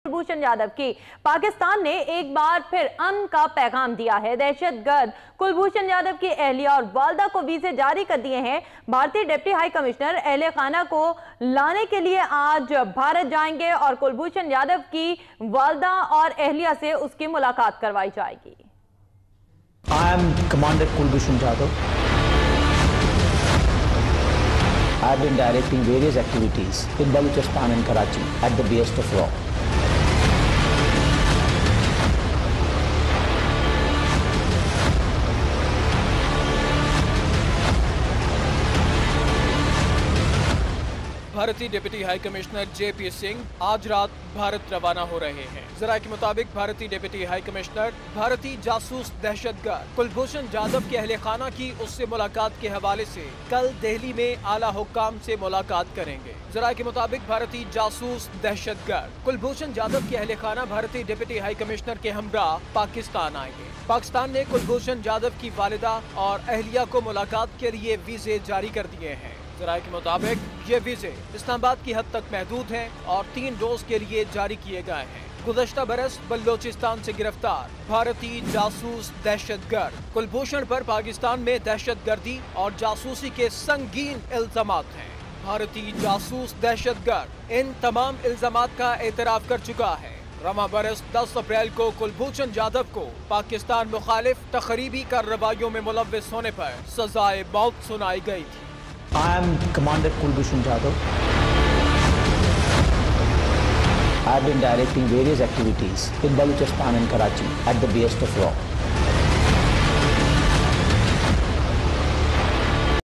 कुलभूषण यादव की। पाकिस्तान ने एक बार फिर अमन का पैगाम दिया है। दहशतगर्द कुलभूषण यादव की अहलिया और वालदा को वीजे जारी कर दिए हैं। भारतीय डिप्टी हाई कमिश्नर अहले खाना को लाने के लिए आज भारत जाएंगे और कुलभूषण यादव की वालदा और अहलिया से उसकी मुलाकात करवाई जाएगी। I am Commander Kulbhushan Jadhav. I have been directing various activities in Balochistan and Karachi at the behest of law. भारतीय deputy high commissioner JP Singh आज रात भारत रवाना हो रहे हैं। जराये के मुताबिक भारतीय डिप्टी हाई कमिश्नर भारतीय जासूस दहशतगर्द कुलभूषण यादव के अहले खाना की उससे मुलाकात के हवाले से कल दिल्ली में आला हुक्काम से मुलाकात करेंगे। जराये के मुताबिक भारतीय जासूस दहशतगर्द कुलभूषण यादव के अहले खाना भारतीय डिप्टी हाई कमिश्नर के हमरा पाकिस्तान आएंगे। पाकिस्तान ने कुलभूषण यादव की वालिदा और अहलिया को मुलाकात के लिए वीजे जारी कर दिए हैं। जराये के मुताबिक ये वीजे इस्लामाबाद की हद तक महदूद हैं और 3 डोज के लिए जारी किए गए हैं। गुज़श्ता बरस बलोचिस्तान से गिरफ्तार भारतीय जासूस दहशतगर्द कुलभूषण पर पाकिस्तान में दहशतगर्दी और जासूसी के संगीन इल्जामात हैं। भारतीय जासूस दहशतगर्द इन तमाम इल्जामात का एतराफ कर चुका है। रवा बरस 10 अप्रैल को कुलभूषण यादव को पाकिस्तान मुखालिफ तखरीबी कार्रवाइयों में मुलव्विस होने पर सजाए मौत सुनाई गई थी। I am Commander Kulbhushan Jadhav. I have been directing various activities in Balochistan and Karachi at the behest of law.